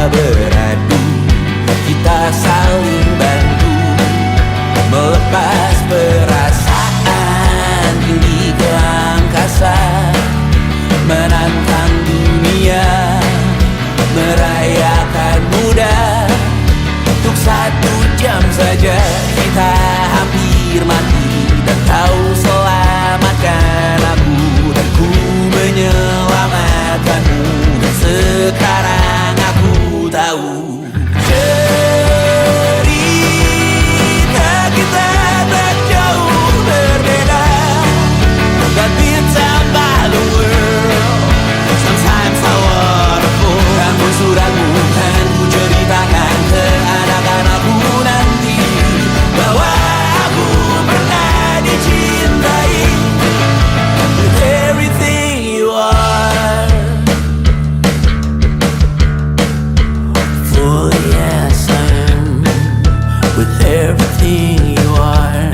beradu, kita saling bantu melepas perasaan tinggi ke angkasa, menantang dunia, merayakan muda. Untuk 1 jam saja kita hampir mati, dan kau selamatkan aku, dan ku menyelamatkanmu. Dan sekarang aku tahu cerita kita tak jauh berbeda. But it's about the world. Sometimes I wanna fall. Namun suratmu kan ku ceritakan ke anak-anakku nanti bahwa aku pernah dicintai with everything you are. For yes I am with everything you are.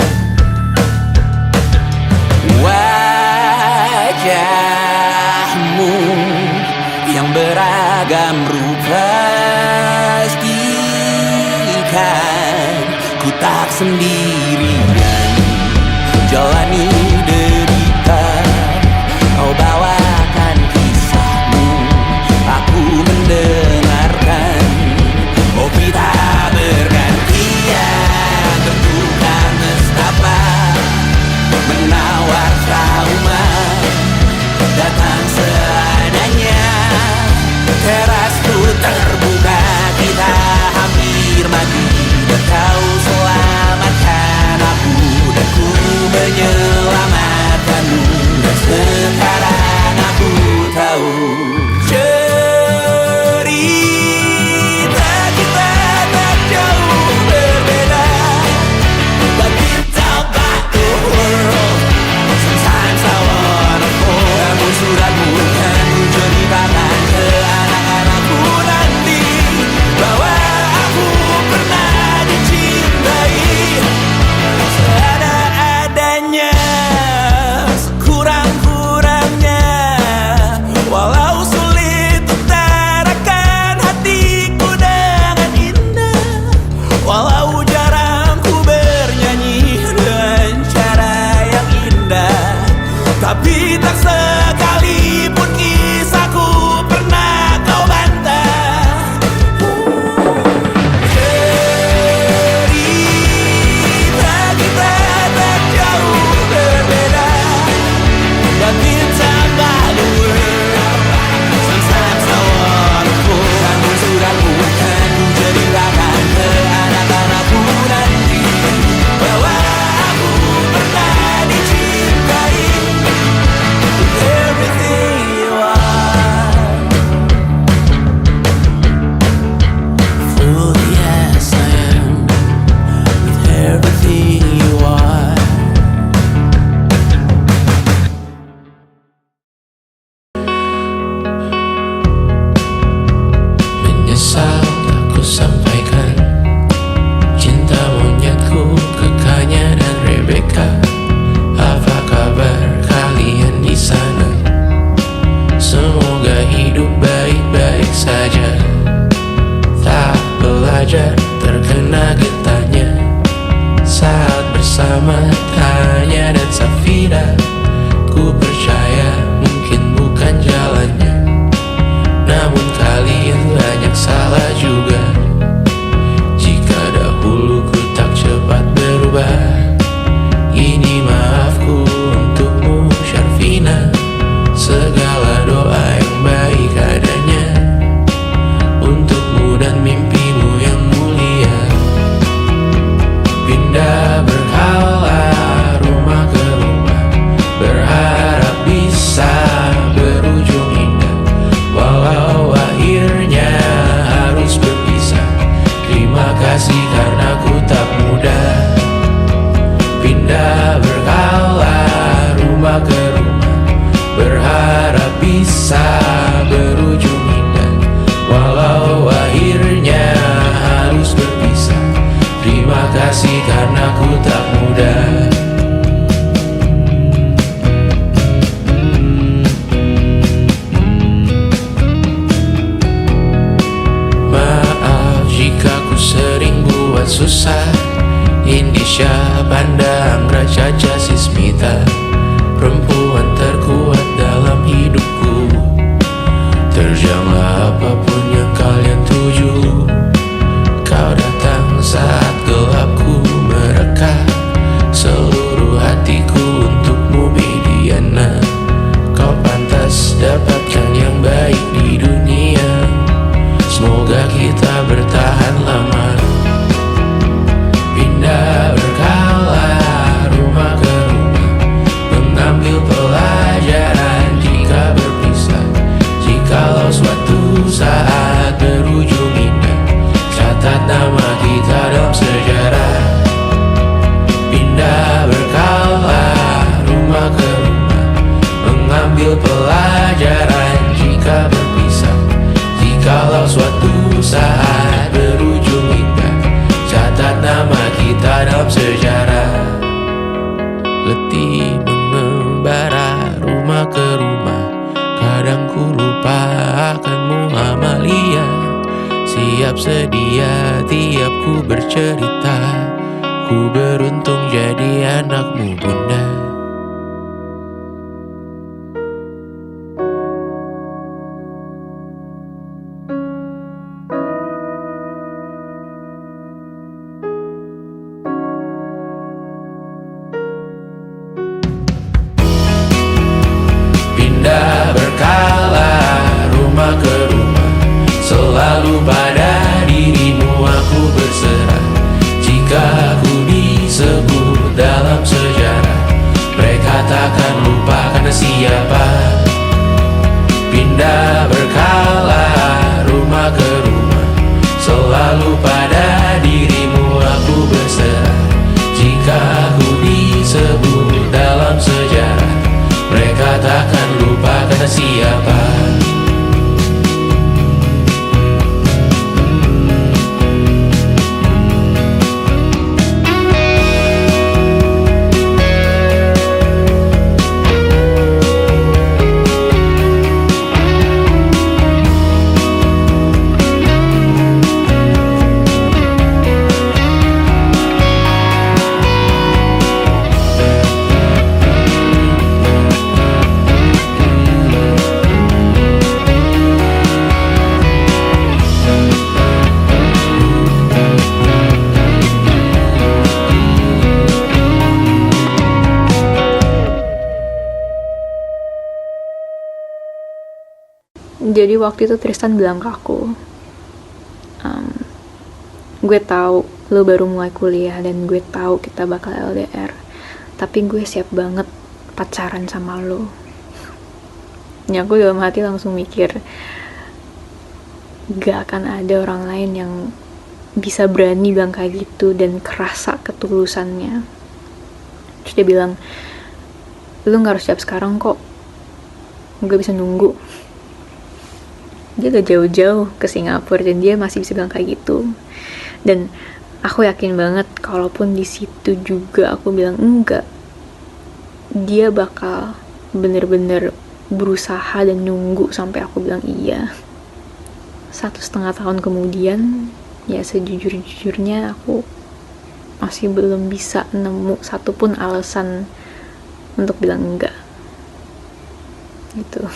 Wajahmu yang beragam rupa pastikan ku tak sendirian jalani derita. Kau bawakan kisahmu, aku mendengarkan. Oh kita bergantian bertukar nestapa, menawar trauma datang seadanya. Terasku terbuka, kita hampir mati, dan kau selamatkan aku, dan ku menyelamatkanmu. Dan sekarang aku tahu cerita kita tak jauh berbeda. But it's about the world. Sometimes I wanna fall. Namun suratmu kan ku ceritakan ke anak-anakku nanti bahwa aku pernah dicintai seada-adanya, sekurang-kurangnya. Walau sulit utarakan hatiku dengan indah, walau jarang ku bernyanyi dengan cara yang indah, tapi tak sekalipun kisahku pernah kau bantah. Cerita kita tak jauh berbeda, but it's about the world. Sometimes I wanna fall. Namun suratmu kan ku ceritakan ke anak-anakku nanti bahwa aku pernah dicintai with everything you are. Full yes I am with everything you are. Menyesal tak ku sampaikan cinta monyetku ke Kanya dan Rebecca. Apa kabar kalian di sana? Semoga hidup baik-baik saja. Tak belajar terkena getahnya saat bersama Tanya dan Safira. Ku percaya mungkin bukan jalannya, namun kalian banyak salah juga. Jika dahulu ku tak cepat berubah, ini maafku untukmu Syarfina. Segala doa yang baik adanya untukmu dan mimpimu yang mulia. Pindah berhala buat susah. Indisha, Pandang, Raja Sismita, perempuan terkuat dalam hidupku. Terjanglah apapun yang kalian tuju. Kau datang saat gelapku mereka. Seluruh hatiku untukmu Mediana. Kau pantas dapatkan yang baik di dunia. Semoga kita bertahan lama. Pindah berkala rumah ke rumah, mengambil pelajaran jika berpisah. Jikalau suatu saat berujung indah, catat nama kita dalam sejarah. Pindah berkala rumah ke rumah, mengambil pelajaran jika berpisah. Jikalau suatu saat berujung indah, catat nama kita dalam sejarah. Letih mengembara rumah ke rumah, kadang ku lupa akanmu Amalia. Siap sedia tiap ku bercerita, ku beruntung jadi anakmu bunda. Pindah berkala rumah ke rumah, selalu pada dirimu aku berserah. Jika ku disebut dalam sejarah, mereka takkan lupa karena siapa. Pindah berkala rumah ke rumah, selalu pada dirimu aku berserah. Jika ku disebut dalam sejarah, mereka takkan lupa karena siapa. Jadi waktu itu Tristan bilang ke aku, gue tahu lo baru mulai kuliah dan gue tahu kita bakal LDR, tapi gue siap banget pacaran sama lo. Ya aku dalam hati langsung mikir, gak akan ada orang lain yang bisa berani bilang kayak gitu dan kerasa ketulusannya. Terus dia bilang, lo gak harus siap sekarang kok, gue bisa nunggu. Dia gak jauh-jauh ke Singapura dan dia masih bisa bilang kayak gitu. Dan aku yakin banget kalaupun di situ juga aku bilang enggak, dia bakal bener-bener berusaha dan nunggu sampai aku bilang iya. 1,5 tahun kemudian, ya sejujur-jujurnya aku masih belum bisa nemu satupun alasan untuk bilang enggak gitu.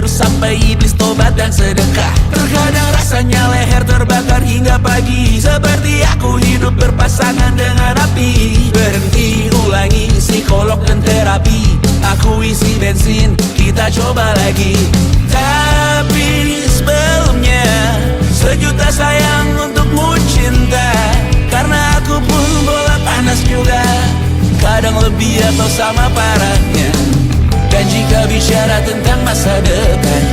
Sampai iblis tobat dan sedekah. Terkadang rasanya leher terbakar hingga pagi, seperti aku hidup berpasangan dengan api. Berhenti, ulangi psikolog dan terapi. Aku isi bensin, kita coba lagi. Tapi sebelumnya 1.000.000 sayang untukmu cinta. Karena aku pun bola panas juga, kadang lebih atau sama parahnya. Dan jika bicara tentang masa depan,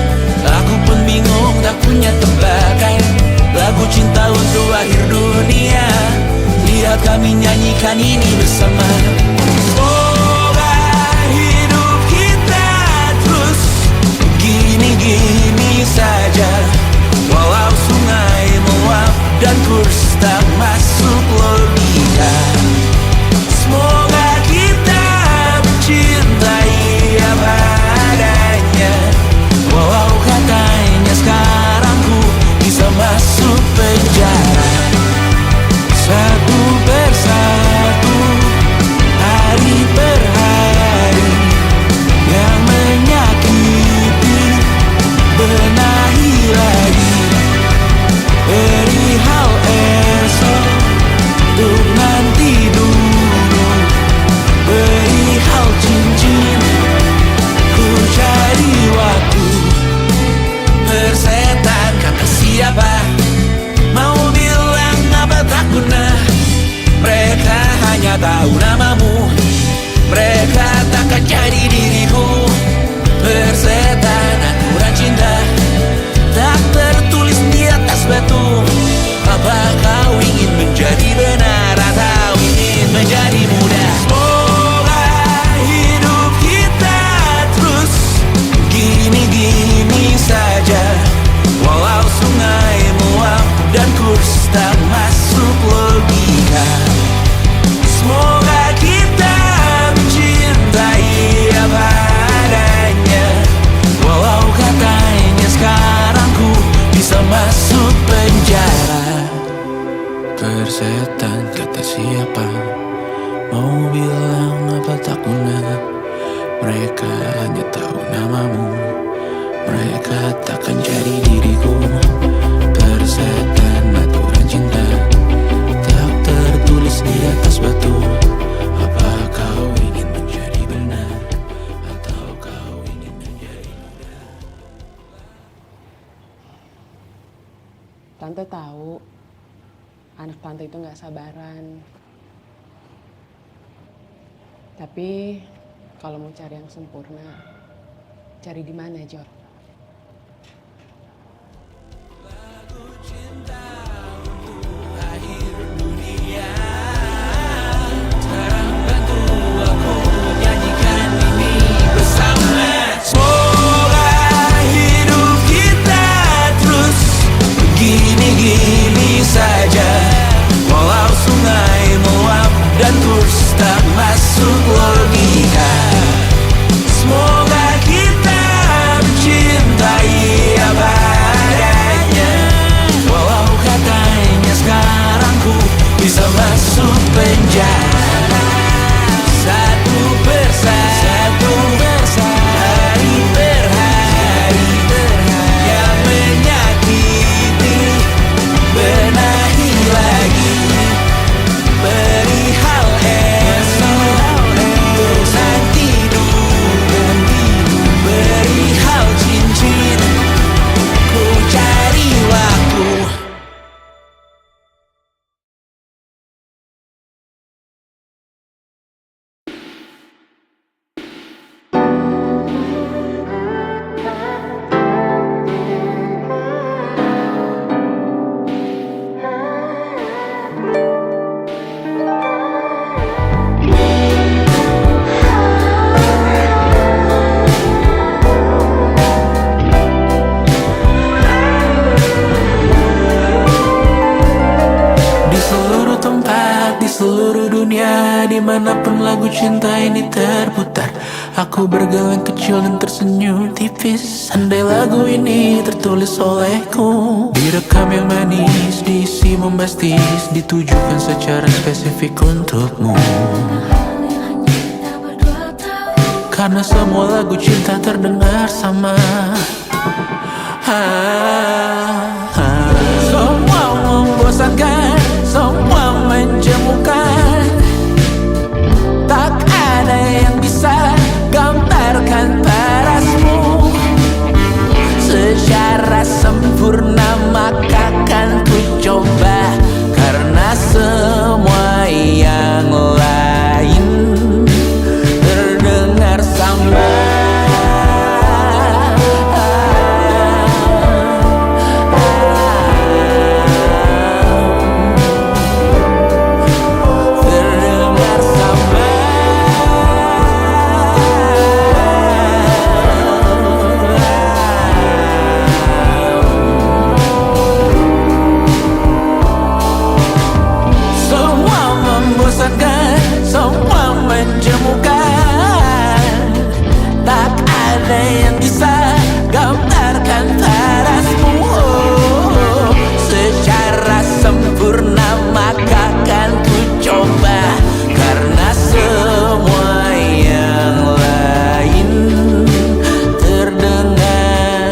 aku pun bingung tak punya tebakan. Lagu cinta untuk akhir dunia, lihat kami nyanyikan ini bersama. Semoga hidup kita terus gini-gini saja, walau sungai meluap dan kurs tak masuk logika. Semoga kita mencintai apa adanya, walau katanya sekarang ku bisa masuk penjara. Satu persatu, hari per hari, yang menyakiti benahi lagi. Perihal esok, untuk nanti dulu. Perihal cincin, ku cari waktu. Persetan kata siapa, mau bilang apa tak guna. Mereka hanya tahu namamu, mereka takkan jadi diriku. Persetan aturan cinta, tak tertulis di atas batu. Apa kau ingin menjadi benar atau ingin menjadi muda? Semoga hidup kita terus gini-gini saja, walau sungai meluap dan kurs tak masuk logika. Semoga kita mencintai apa adanya, walau katanya sekarang ku bisa masuk penjara. Persetan kata siapa, mau bilang apa tak guna. Mereka hanya tahu namamu, mereka takkan jadi diriku. Persetan aturan cinta, tak tertulis di atas batu. Apa kau ingin menjadi benar atau kau ingin menjadi muda? Tante tahu anak tante itu gak sabaran. Tapi kalau mau cari yang sempurna, cari di mana, Jor? Akhir dunia, sekarang bantu aku nyanyikan ini bersama. Semoga hidup kita terus begini-gini saja, walau sungai meluap dan kurs tak masuk logika. Semoga kita mencintai apa adanya, walau katanya sekarang ku bisa masuk penjara. Satu persatu, hari per hari, yang menyakiti benahi lagi. Perihal esok, untuk nanti dulu. Perihal cincin, ku cari waktu. Di seluruh tempat, di seluruh dunia, dimanapun lagu cinta ini terputar, aku bergeleng kecil dan tersenyum tipis. Andai lagu ini tertulis olehku, direkam yang manis, diisi bombastis, ditujukan secara spesifik untukmu. Karena semua lagu cinta terdengar sama. Semua membosankan, semua menjemukan. Tak ada yang bisa gambarkan parasmu secara sempurna, maka kan ku coba. Karena semua yang lain terdengar sama. menjemukan. Tak ada yang bisa gambarkan parasmu secara sempurna, maka kan ku coba. Karena semua yang lain terdengar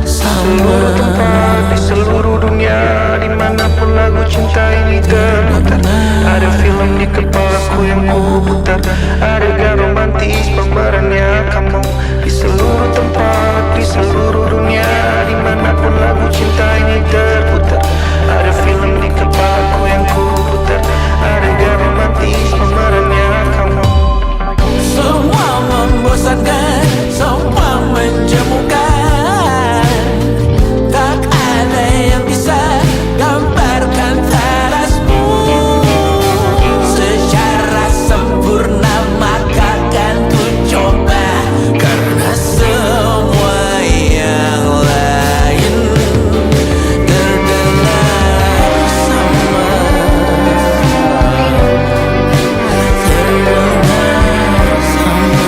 sama. Di seluruh dunia, dimanapun lagu cinta ini terputar, ada film di kepalaku yang ku putar, adegan romantis pemerannya kamu. Di seluruh tempat, di seluruh dunia, dimanapun lagu cinta ini terputar, ada film di kepalaku yang ku putar, adegan romantis pemerannya kamu. Semua membosankan, semua menjemukan. Tak ada yang bisa gambarkan parasmu secara sempurna, maka kan ku coba. Karena semua yang lain terdengar sama. Terdengar sama.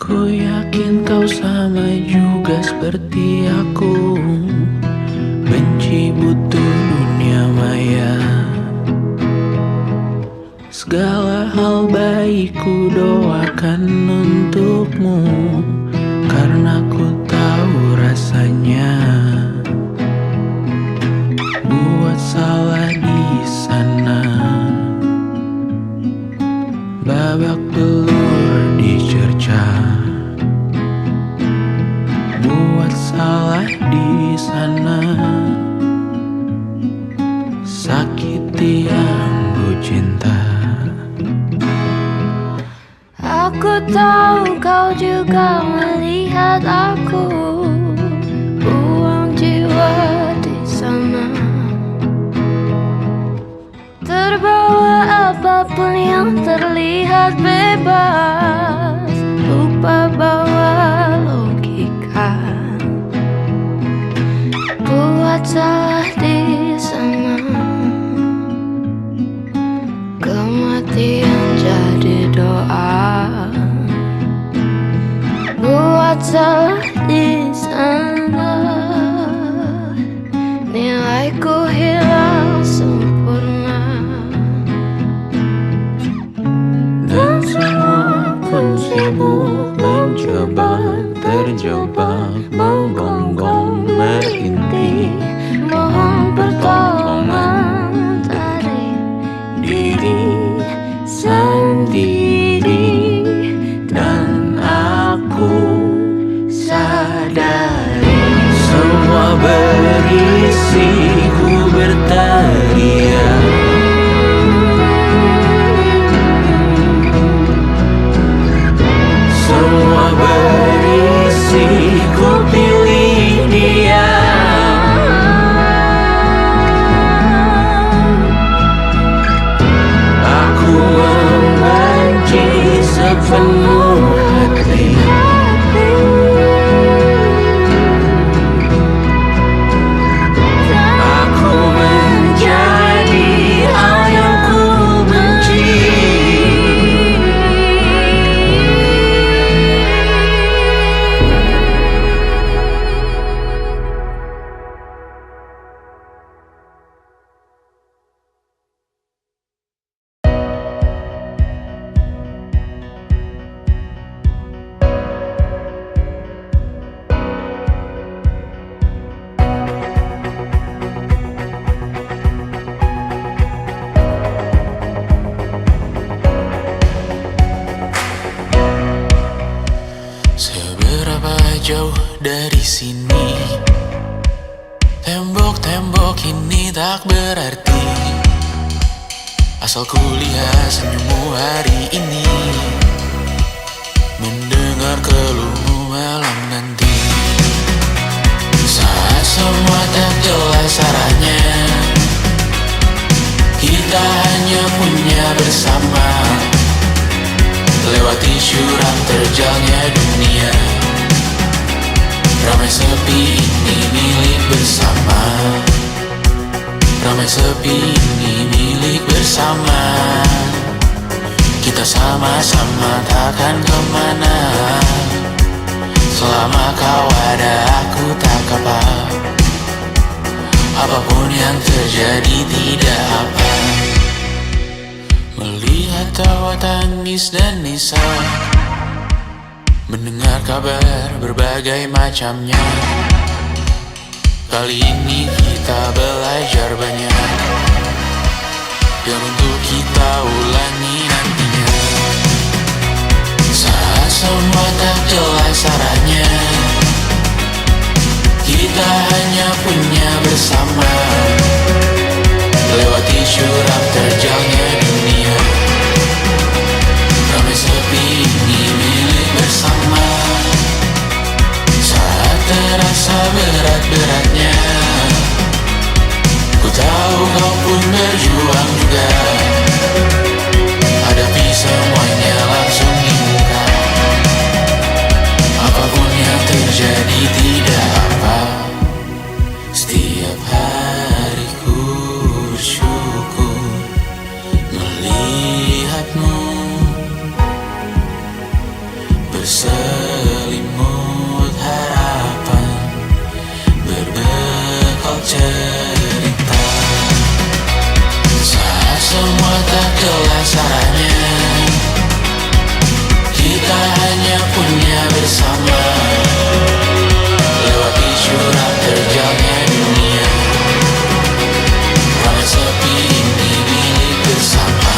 Ku yakin kau sama juga seperti aku, benci butuh dunia maya. Segala hal baik ku doakan untukmu, karena ku tahu rasanya buat salah di sana. Babak belur dicerca, buat salah di sana, sakiti yang ku cinta. Aku tahu kau juga melihat aku, buang jiwa di sana, terbawa apapun yang terlihat bebas, lupa bawa logika, buat salah di sana, kematian jadi doa, buat salah di sana, nilaiku hilang sempurna. Dan semua pun sibuk mencoba, terjebak, menggonggong, merintih, Mohon pertolongan dari diri sendiri. Dan aku sadari semua beri jauh dari sini. Tembok-tembok ini tak berarti, asal ku lihat senyummu hari ini, mendengar keluhmu malam nanti. Saat semua tak jelas arahnya, kita hanya punya bersama, lewati syurang terjalnya dunia. Ramai sepi ini milik bersama, ramai sepi ini milik bersama. Kita sama-sama takkan kemana, selama kau ada aku tak apa. Apapun yang terjadi tidak apa. Melihat tawa tangis dan nisa, mendengar kabar berbagai macamnya. Kali ini kita belajar banyak yang untuk kita ulangi nantinya. Saat semua tak jelas arahnya, kita hanya punya bersama, lewati syurang terjalnya dunia. Ramai sepi ini milik bersama, saat terasa berat-beratnya, ku tahu kau pun berjuang juga. Hadapi semuanya langsung di muka, apapun yang terjadi tidak apa. Setiap hari ku bersyukur melihatmu berselimut harapan, berbekal cerita. Saat semua tak jelas arahnya, kita hanya punya bersama, lewati syurang terjalnya dunia. Ramai sepi ini milik bersama,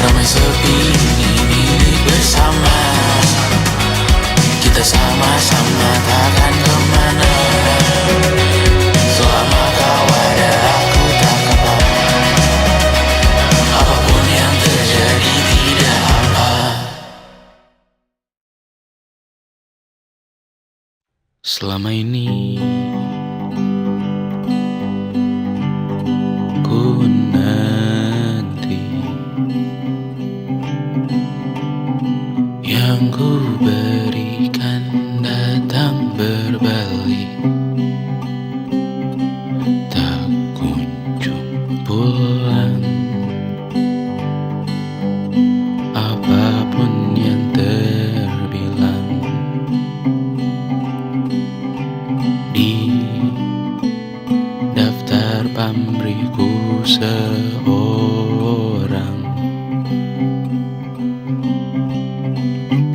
ramai sepi ini milik bersama. Kita sama-sama takkan kemana, selama kau ada aku tak apa. Apapun yang terjadi tidak apa. Selama ini ku nanti yang ku berikan datang berbalik, tak kunjung pulang. Apapun yang terbilang di daftar pamrihku seorang,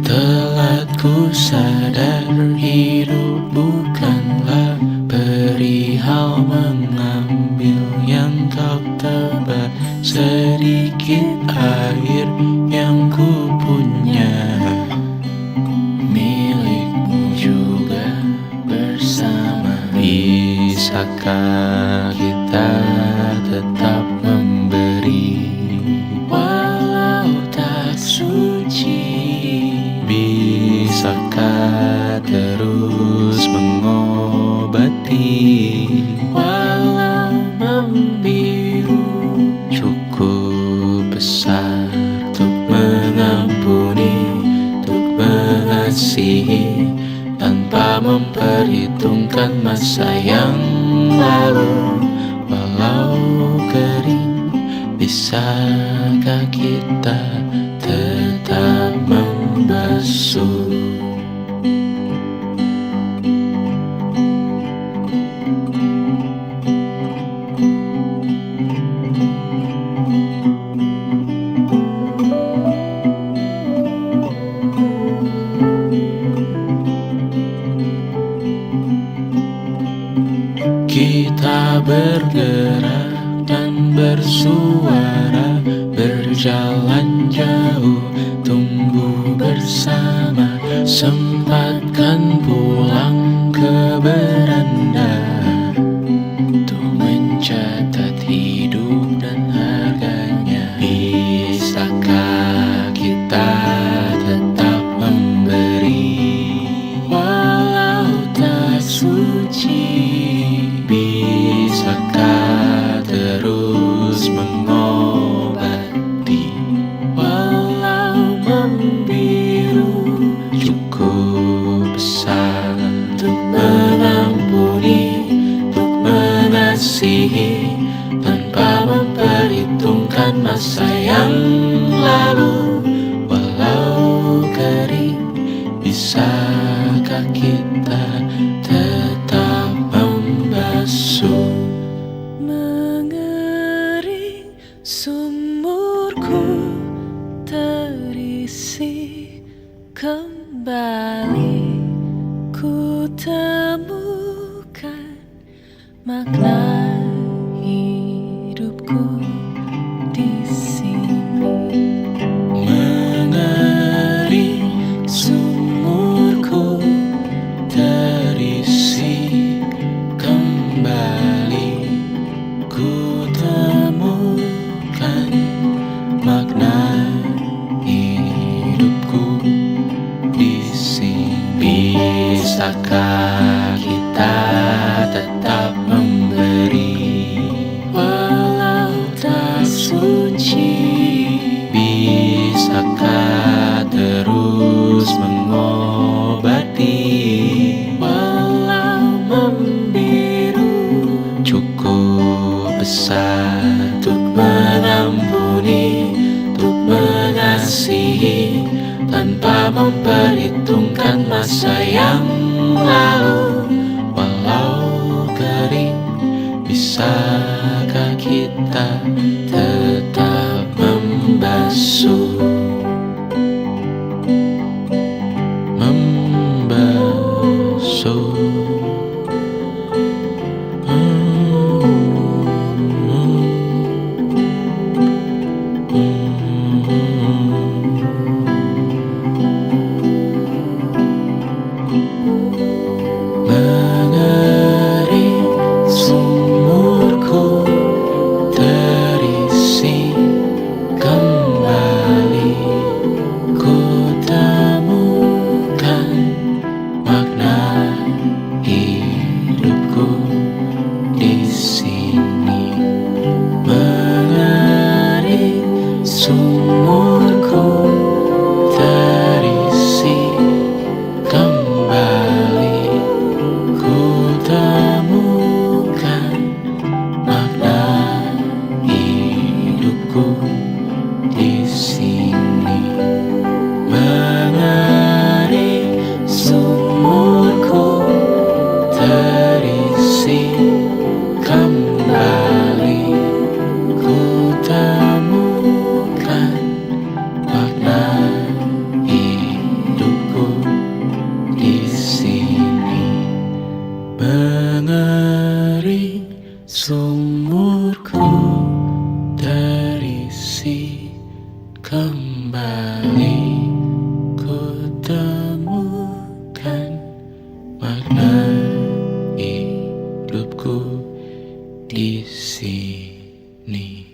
telah ku sadar hidup bukanlah perihal mengambil yang kau tebak. Sedikit air yang ku punya milikmu juga bersama. Bisakah kita tetap memberi walau tak suci? Bisakah terus mengobati walau membiru? Cukup besar untuk mengampuni, untuk mengasihi, tanpa memperhitungkan masa yang lalu. Walau kering, bisakah kita tetap membasuh? Kita bergerak dan bersuara, berjalan jauh tumbuh bersama. Sempatkan pulang ke beranda untuk mencatat hidup dan harganya. Bisakah kita tetap memberi walau tak suci? Bisakah terus mengobati walau membiru? Cukup besar untuk mengampuni, untuk mengasihi, tanpa memperhitungkan masa yang lalu. Walau kering, bisakah kita tetap membasuh? Mengering sumurku terisi kembali. Ku temukan makna hidupku di sini. Mengering sumurku terisi kembali. Ku temukan makna hidupku di sini. Bisakah kita tetap memberi walau tak suci? Bisakah terus mengobati walau membiru? Cukup besar untuk mengampuni, untuk mengasihi, tanpa memperhitungkan masa yang lalu. Walau kering, bisakah kita tetap membasuh? Membasuh. Mengering sumurku terisi kembali. Ku temukan makna hidupku di sini. Mengering sumurku terisi kembali. Ku temukan makna hidupku di sini. Mengering sumurku terisi kembali. Ku temukan makna hidupku di sini. Mengering sumurku terisi kembali. Ku temukan makna hidupku di sini.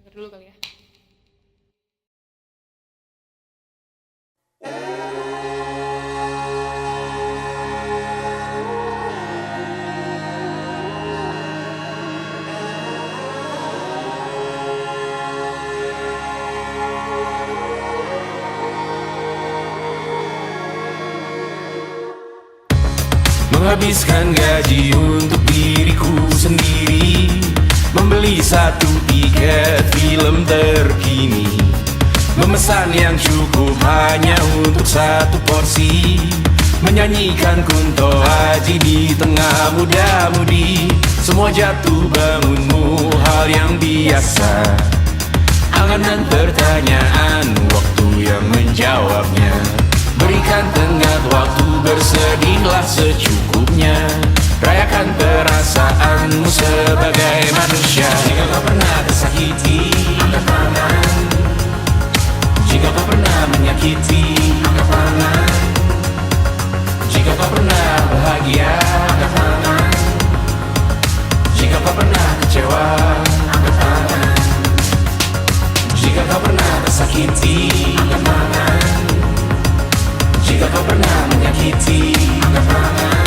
Dengar dulu kali ya. Menghabiskan gaji untuk diriku sendiri, membeli satu tiket film terkini, memesan yang cukup hanya untuk satu porsi, menyanyikan kunto haji di tengah muda-mudi. Semua jatuh bangunmu hal yang biasa, angan dan pertanyaan, waktu yang menjawabnya. Berikan tenggat waktu, bersedihlah secukupnya. Rayakan perasaanmu sebagai manusia. Jika kau pernah tersakiti, angkat tangan menyakiti, angkat tangan. Jika kau pernah bahagia, angkat tangan. Jika kau pernah kecewa, angkat tangan. Jika kau pernah tersakiti, angkat tangan. Jika kau pernah menyakiti, angkat tangan.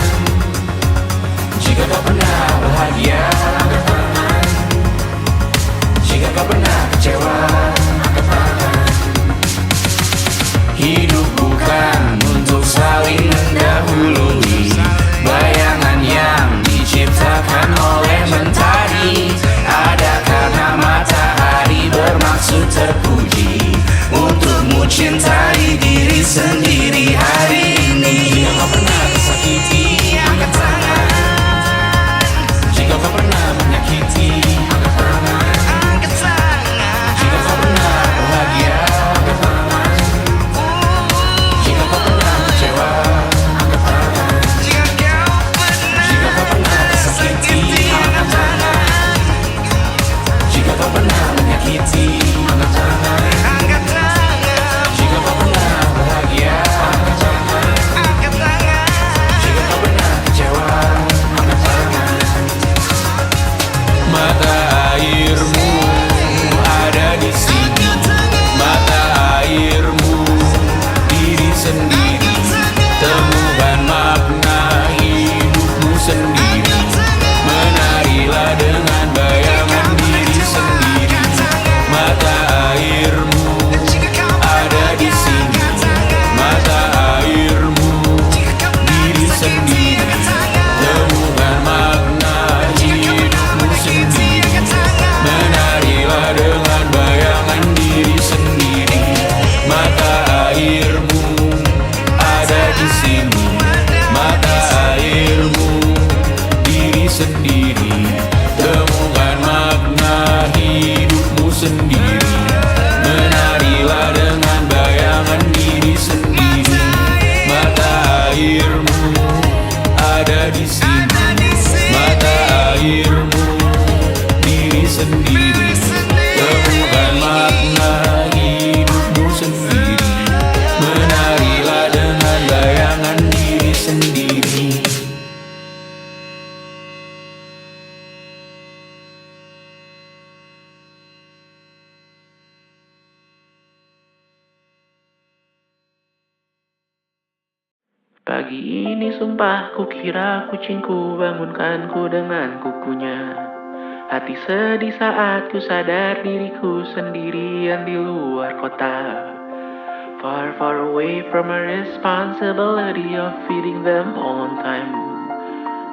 Jika kau pernah bahagia, angkat tangan. Jika kau pernah kecewa, angkat tangan. Hidup bukan untuk saling mendahului bayangan yang diciptakan oleh mentari. Ada karena matahari bermaksud terpuji untukmu cintai diri sendiri hari ini. Jika kau pernah tersakiti, angkat tangan. Jika kau pernah menyakiti, angkat tangan. Jika kau pernah bahagia, angkat tangan. Jika kau pernah kecewa, angkat tangan. Jika kau pernah tersakiti, angkat tangan. Jika kau pernah menyakiti, angkat tangan. Jika kau pernah bahagia, angkat tangan. Jika kau pernah kecewa, angkat tangan. Mata airmu ada di sini, mata airmu diri sendiri. Temukan makna hidupmu sendiri. Menarilah dengan bayangan diri sendiri. Mata airmu ada di sini, mata airmu diri sendiri. Temukan makna hidupmu sendiri. Menarilah dengan bayangan diri sendiri. Mata airmu ada di sini, mata airmu diri sendiri. Temukan makna hidupmu sendiri. Menarilah dengan bayangan diri sendiri. Mata airmu ada di sini, mata airmu diri sendiri. Temukan makna hidupmu sendiri. Menarilah dengan bayangan diri sendiri. Pagi ini sumpah kukira kucingku bangunkanku dengan kukunya. Hati sedih saat ku sadar diriku sendirian di luar kota. Far, far away from a responsibility of feeding them on time.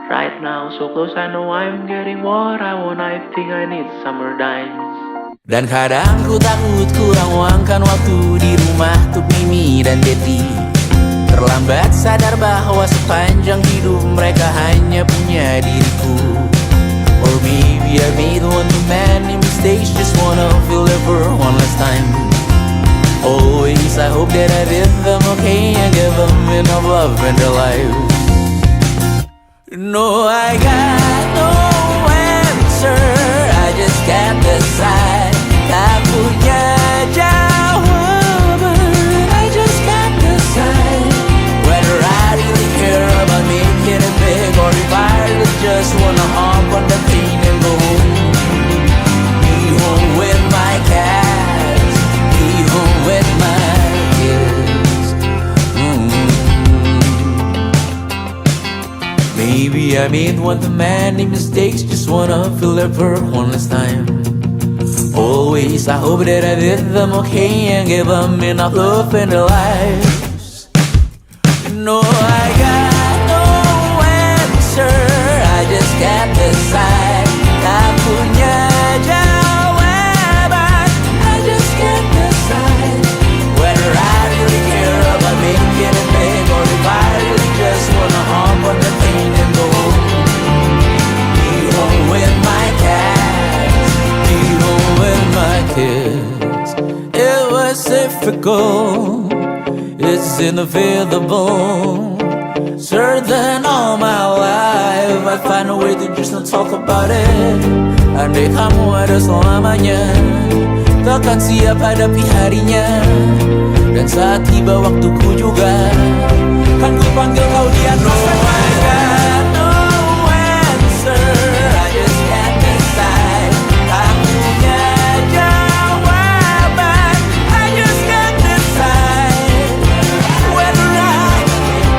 Right now so close I know I'm getting what I want. I think I need summer dimes. Dan kadang ku takut kurang uangkan waktu di rumah untuk Mimi dan Dedi. Terlambat sadar bahwa sepanjang hidup mereka hanya punya diriku. Or maybe I made one too many mistakes, just wanna feel it for one last time. Always I hope that I did them okay and give them enough love in their lives. No, I got no answer, I just can't decide. Tak punya jawaban, I just can't decide whether I really care about making it big, or if I really just wanna hop on the plane and go home. Be home with my cats, be home with my kids. Maybe I made one too many mistakes, just wanna feel it for one last time. Always I hope that I did them okay and gave them enough love in their lives. No, I got no answer, I just can't decide. Tak punya jawaban, I just can't decide whether I really care about making it big, or if I really just wanna hop on the plane and go home. Be home with my cats, be home with my kids. It was difficult, it's inevitable. Certain all my life I find a way to just not talk about it. Andai kamu ada selamanya, takkan siap hadapi harinya. Dan saat tiba waktuku juga, kan ku panggil kau di atas sana. I got no answer, I just can't decide. Tak punya jawaban, I just can't decide whether I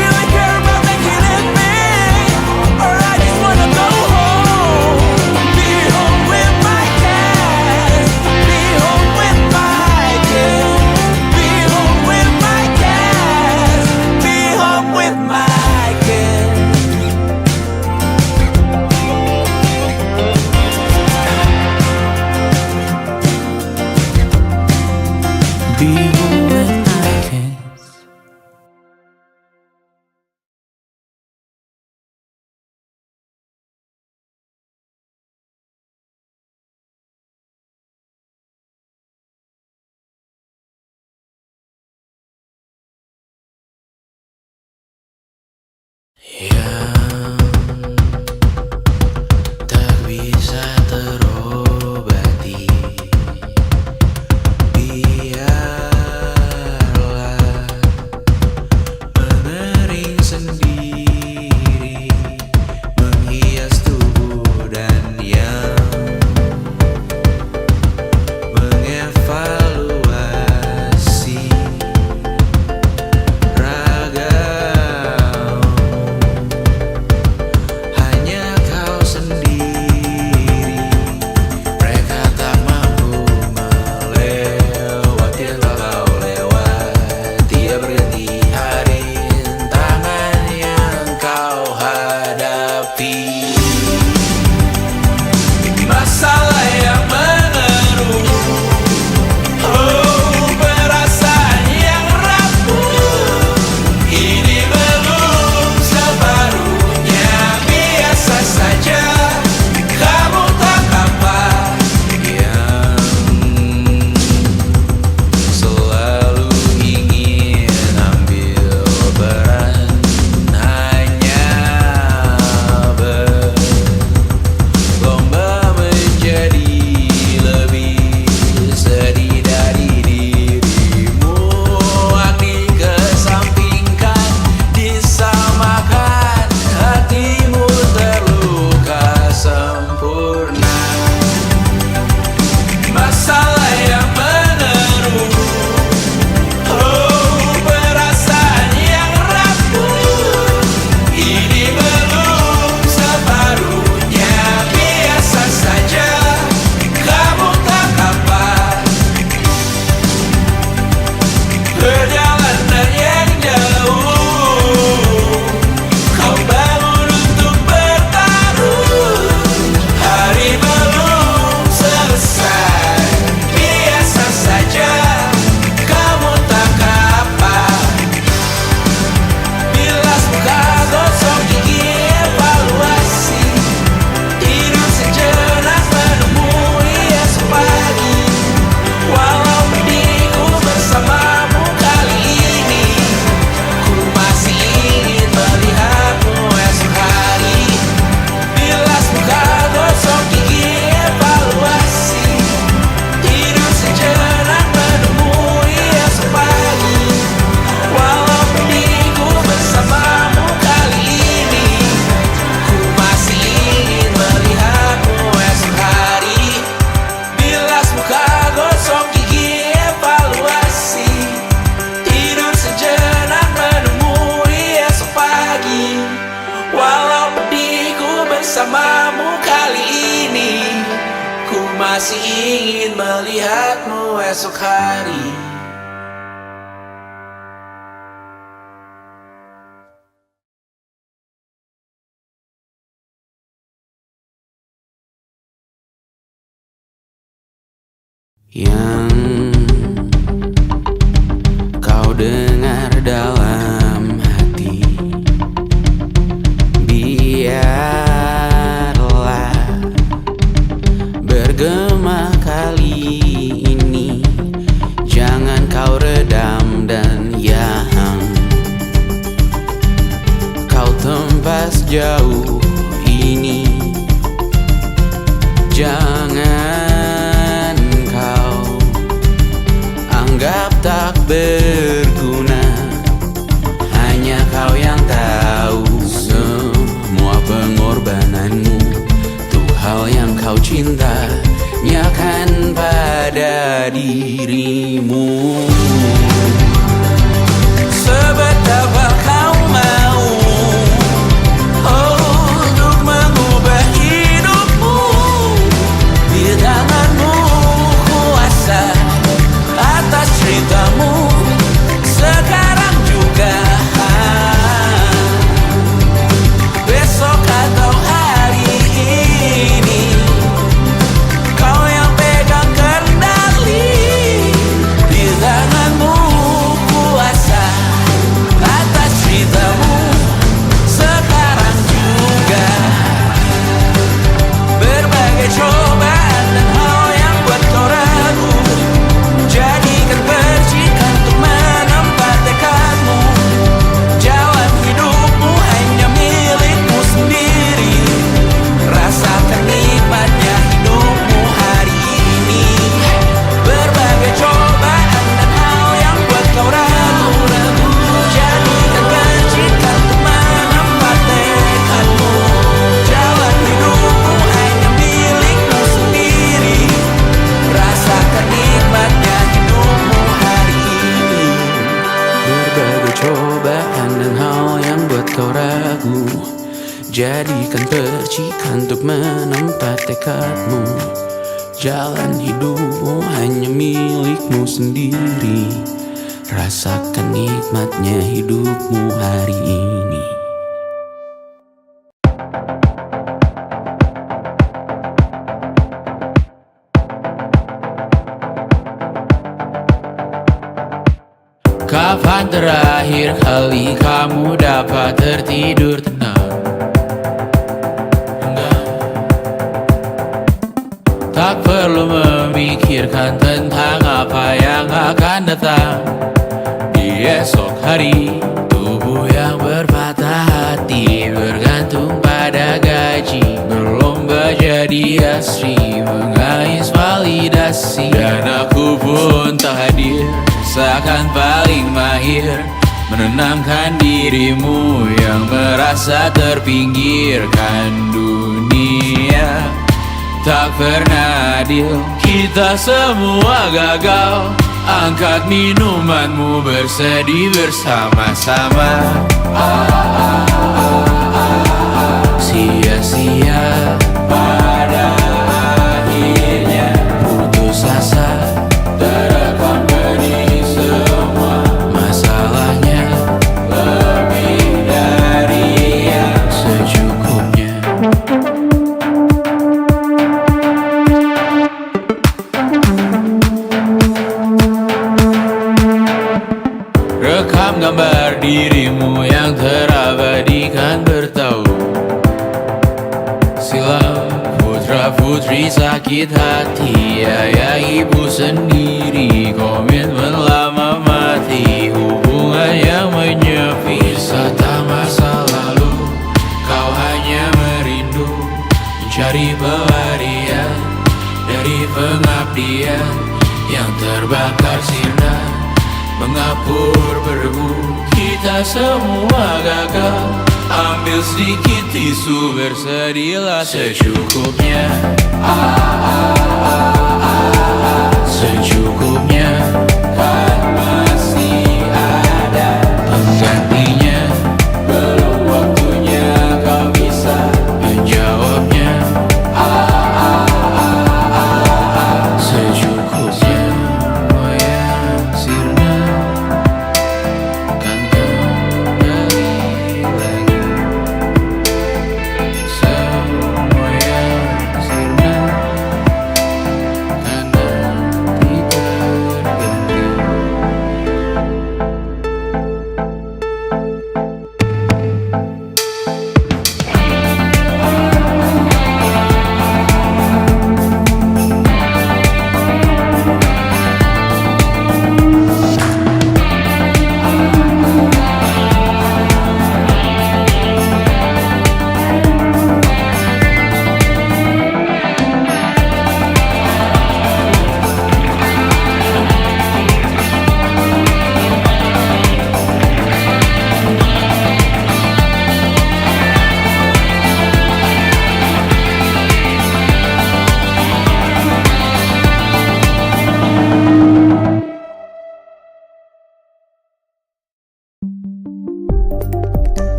really care about making it big, or I just wanna go home. Be home with my cats, be home with my kids, be home with my cats, be home with my kids. Be home with my kids. Yang tak bisa terobati, biarlah mengering sendiri, menghias tubuh dan yang mengevaluasi ragam. Hanya kau sendiri, mereka tak mampu melewati yang kau lewati. Dia berganti hari, tangan yang kau hadapi. Masalah yang mengeruh, oh perasaan yang rapuh. Ini belum separuhnya, biasa saja. Kamu tak apa yang selalu ingin ambil peran, hanya berlomba menjadi lebih sedih dari dirimu. Hati kesampingkan, disamakan, hatimu terluka sempurna. Masalah yang meneruh, oh perasaan yang rapuh. Ini belum separuhnya, biasa saja. Kamu tak apa perjalanan yang jauh. Kau bangun untuk bertaruh, hari belum selesai, biasa saja. Kamu tak apa. Bilas muka, gosok gigi, evaluasi. Tidur sejenak, menemui esok pagi. Walau pedihku bersamamu kali ini, ku masih ingin melihatmu esok hari. Bilas muka, gosok gigi, evaluasi. Tidur sejenak, menemui esok pagi. Walau pedihku bersamamu kali ini, ku masih ingin melihatmu esok hari. Bilas muka, gosok gigi, evaluasi. Tidur sejenak, menemui esok pagi. Walau pedihku bersamamu kali ini, ku masih ingin melihatmu esok hari. Yang kau dengar dalam hati, biarlah bergema kali ini. Jangan kau redam dan yang kau tembas jauh ini. Jangan kau anggap tak ber Jadikan percikan untuk menempa tekadmu. Jalan hidupmu hanya milikmu sendiri. Rasakan nikmatnya hidupmu hari ini. Kapan terakhir kali kamu dapat tertidur tenang? Tak perlu memikirkan tentang apa yang akan datang di esok hari. Tubuh yang berpatah hati bergantung pada gaji, berlomba jadi asri, mengais validasi. Dan aku pun tak hadir, seakan paling mahir menenangkan dirimu yang merasa terpinggirkan dunia. Tak pernah adil, kita semua gagal. Angkat minumanmu, bersedih bersama-sama. Sia-sia pada akhirnya putus asa, terekam benih semua. Masalahnya lebih dari yang secukupnya. Rekam gambar dirimu yang terabadikan bertahun silam. Putra putri sakit hati, ayah ibu sendiri, komitmen lama mati, hubungan yang menyepi. Wisata masa lalu, kau hanya merindu, mencari pelarian dari pengabdian yang terbakar sirna, mengapur berdebu. Kita semua gagal. Ambil sedikit tisu, bersedihlah secukupnya. Secukupnya, kan masih ada penggantinya. Belum waktunya kau bisa menjawabnya. Secukupnya, goyang sirna, kan kembali lagi. Semua yang sirna, kan nanti terganti.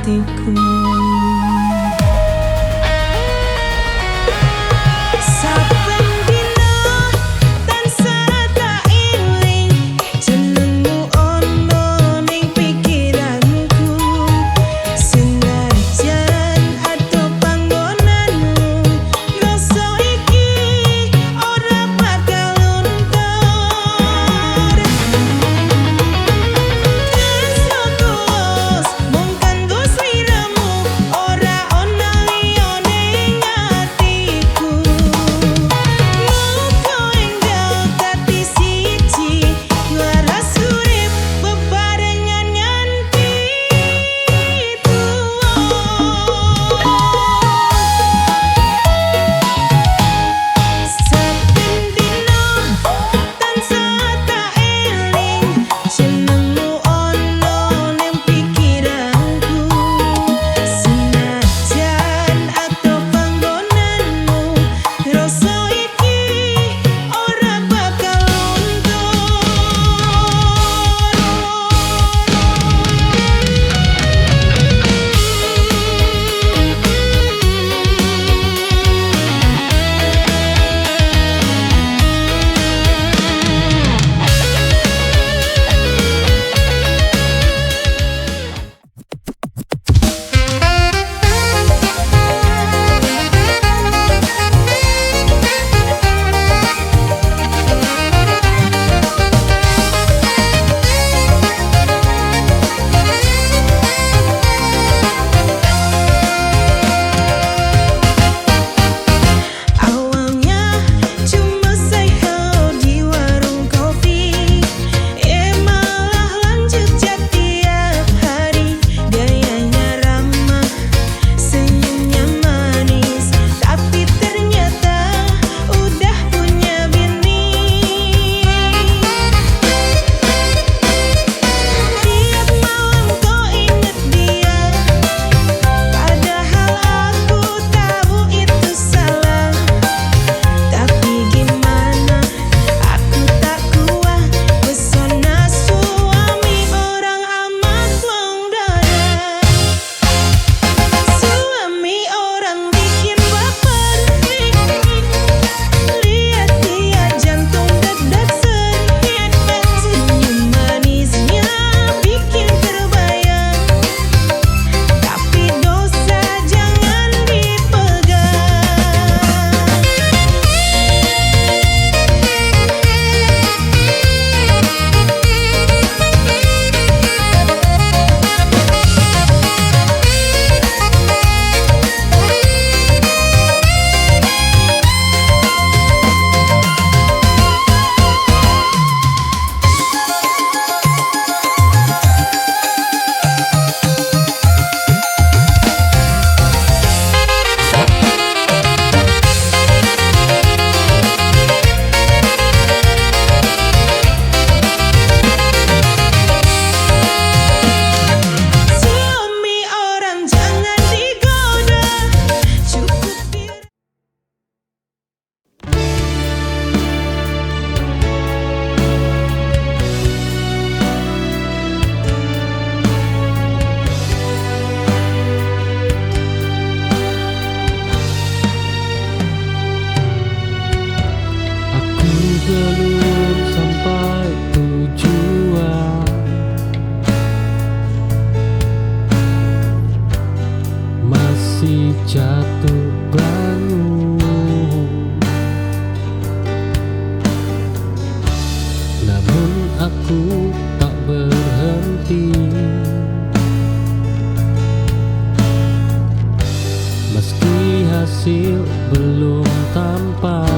hatiku. Saben dina tansah tak eling jenengmu ono ning pikiranku. Senajan ado panggonanmu, rasa iki ora bakal luntur. Rasa tulus mung kanggo sliramu, ora ono liyane ning atiku. Muga enggal dadi siji, laras urip bebarengan nganti tuwa. Saben dina tansah tak eling jenengmu ono ning pikiranku. Senajan ado panggonanmu, rasa iki ora bakal awalnya cuma say hello di warung kopi, malah lanjut chat tiap hari. Gayanya ramah, senyumnya manis, tapi ternyata udah punya bini. Tiap malam kau inget dia, padahal aku tahu itu salah. Tapi gimana, aku tak kuat pesona suami orang amat long dada. Suami orang bikin baper, lihat dia jantung deg-deg seringet. Senyum manisnya bikin terbayang, tapi dosa jangan dipegang. Suami orang jangan digoda, cukup biar. Aku belum sampai tujuan, masih jatuh bangun. Namun aku tak berhenti, meski hasil belum tampak.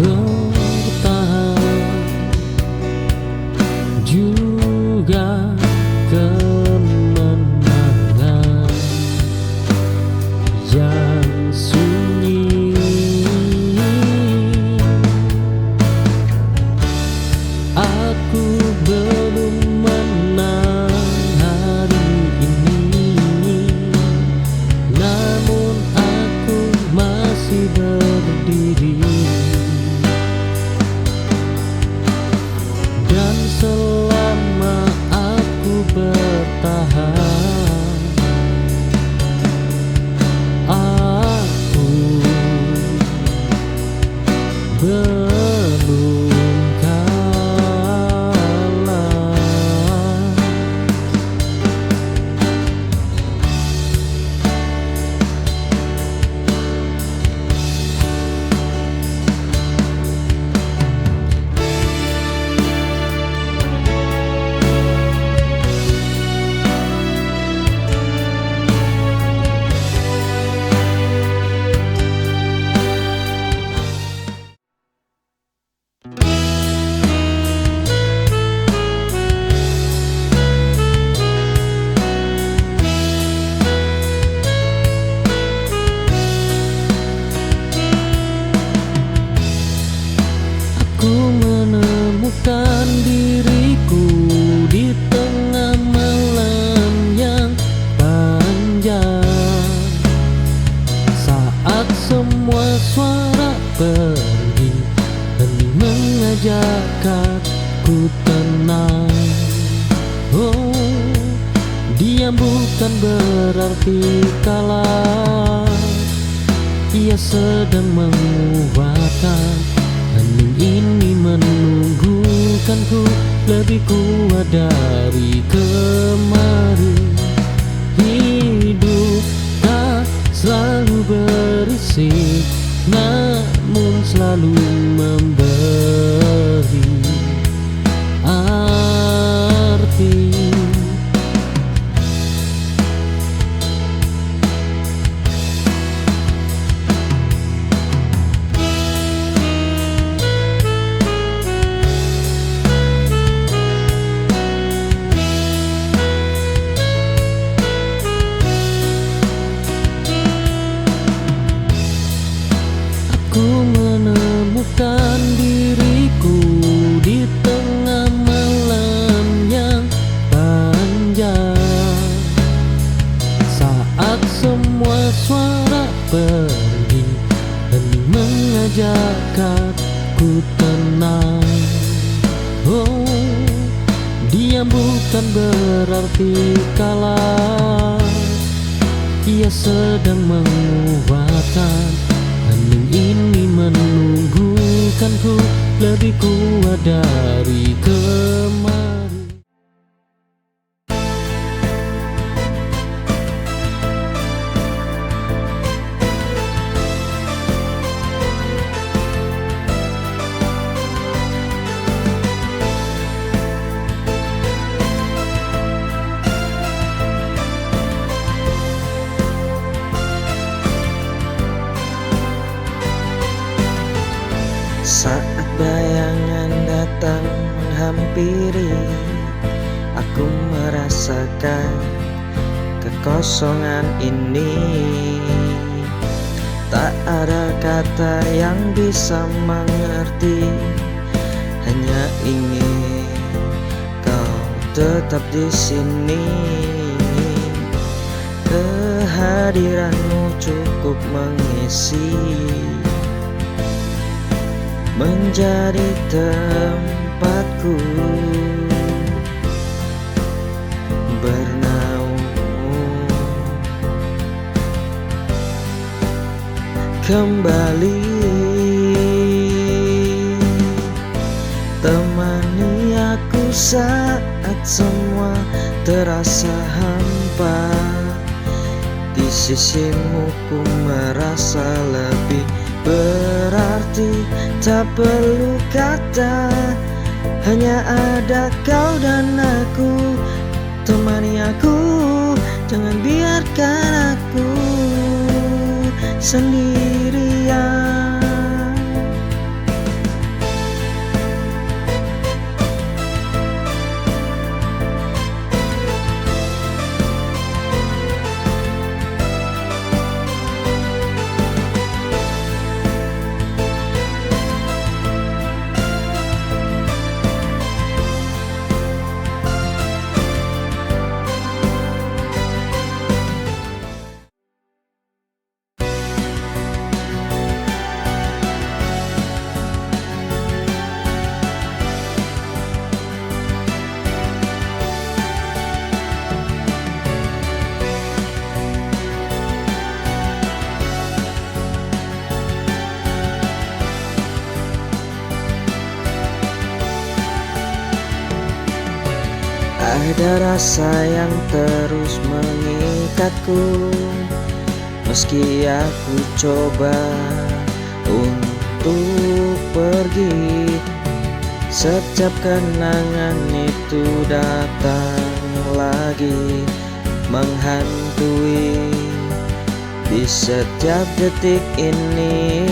Bertahan juga kemenangan yang sunyi. Aku belum menang hari ini, namun aku semua suara pergi, hening mengajak aku tenang. Oh, diam bukan berarti kalah, ia sedang menguatkan. Hening ini menunggukanku lebih kuat dari kemarin. Hidup tak selalu berisik, namun selalu memberi arti. Aku menemukan diriku di tengah malam yang panjang. Saat semua suara pergi, hening mengajak aku tenang. Oh, diam bukan berarti kalah, ia sedang menguatkan. Hening ini menunggukanku lebih kuat dari kemarin. Saat bayangan datang menghampiri, aku merasakan kekosongan ini. Tak ada kata yang bisa mengerti, hanya ingin kau tetap di sini. Kehadiranmu cukup mengisi, menjadi tempatku bernaung. Kembali temani aku saat semua terasa hampa. Di sisimu ku merasa lebih berarti, tak perlu kata, hanya ada kau dan aku. Temani aku, jangan biarkan aku sendirian. Ada rasa yang terus mengikatku, meski aku coba untuk pergi. Setiap kenangan itu datang lagi, menghantui. Di setiap detik ini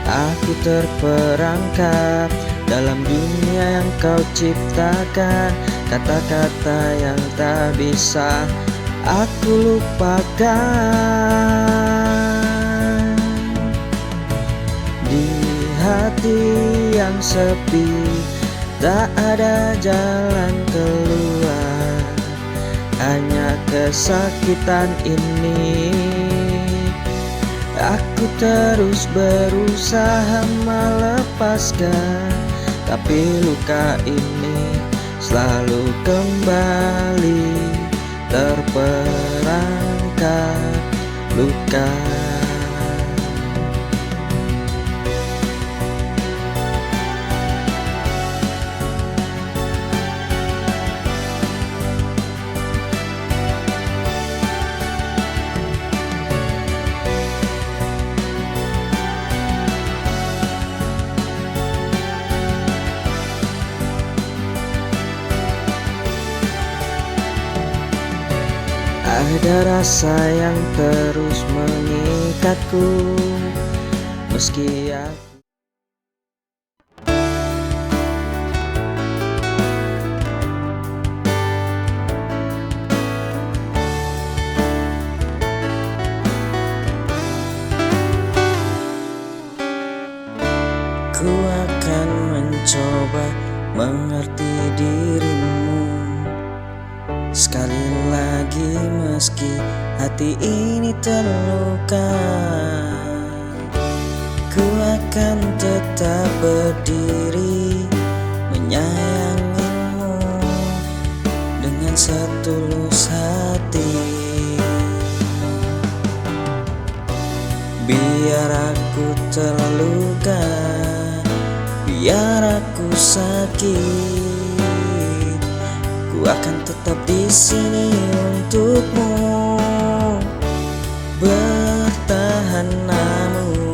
aku terperangkap dalam dunia yang kau ciptakan. Kata-kata yang tak bisa aku lupakan. Di hati yang sepi tak ada jalan keluar, hanya kesakitan ini. Aku terus berusaha melepaskan, tapi luka ini selalu kembali terperangkap luka. Ada rasa yang terus mengikatku, meski aku ku akan mencoba mengerti dirimu sekali lagi, meski hati ini terluka. Ku akan tetap berdiri menyayangimu dengan setulus hati. Biar aku terluka, biar aku sakit, ku akan tetap di sini untukmu. Bertahan namun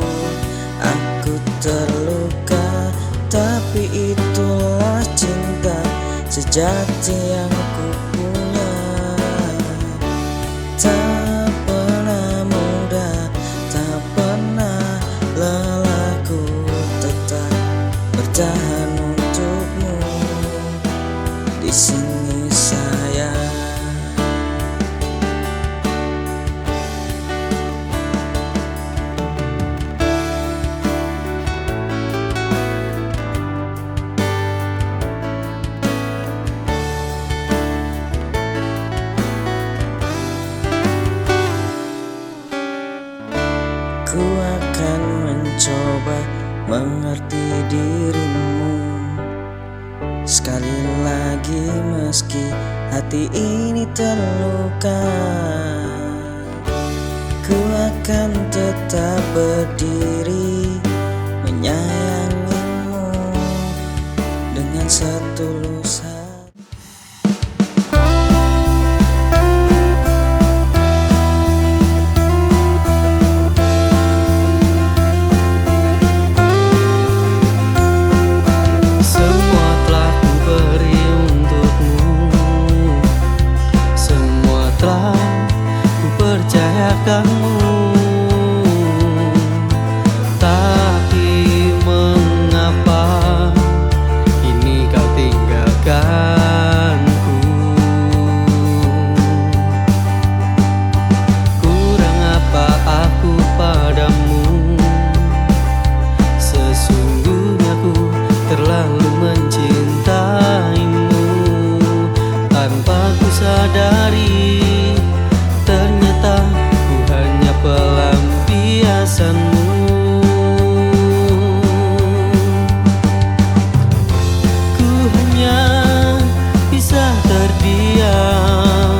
aku terluka, tapi itulah cinta sejati yang ku punya. Tak pernah mudah, tak pernah lelah, ku tetap bertahan untukmu di sini sayang. Ku akan mencoba mengerti dirimu sekali lagi, meski hati ini terluka. Ku akan tetap berdiri menyayangimu dengan setulus hati. Kamu, tapi mengapa ini kau tinggalkanku? Kurang apa aku padamu? Sesungguhnya ku terlalu mencintaimu. Tanpa ku sadari, ternyata hanya pelampiasanmu. Ku hanya bisa terdiam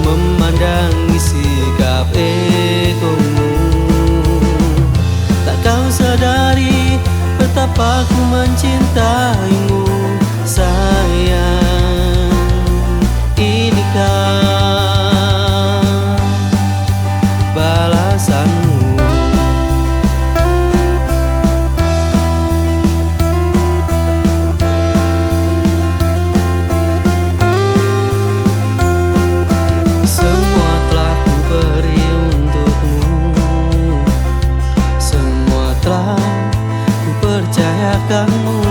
memandangi sikap egomu. Tak kau sadari betapa ku mencintaimu sayang. Inikah balasanmu? Semua telah ku beri untukmu, semua telah ku percayakanmu.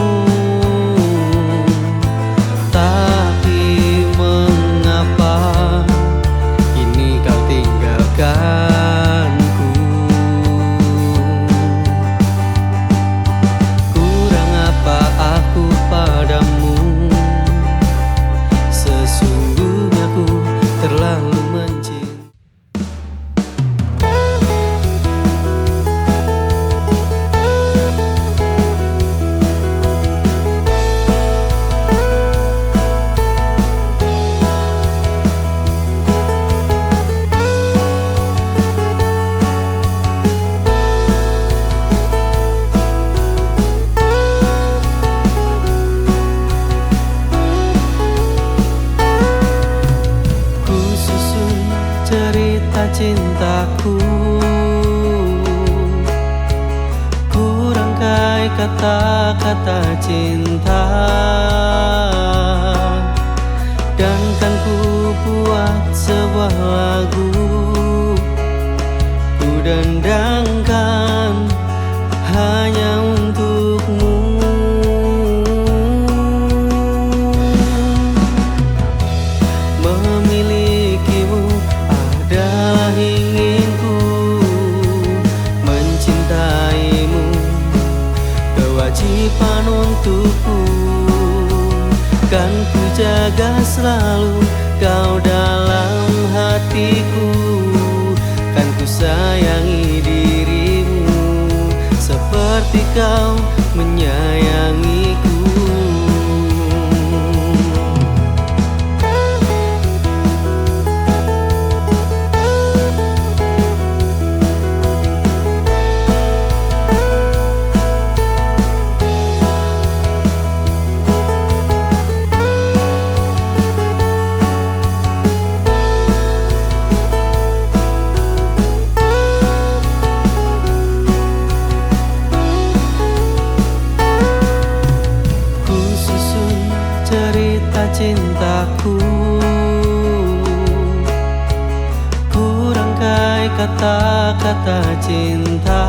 cintaku, ku rangkai kata-kata cinta, dan kan ku buat sebuah lagu, ku dendangkan hanya untukmu. Memilikimu adalah inginku, mencintaimu kewajiban untukku. Kan ku jaga selalu kau dalam hatiku, kan ku sayangi dirimu seperti kau menyayangiku. Cintaku, ku rangkai kata-kata cinta,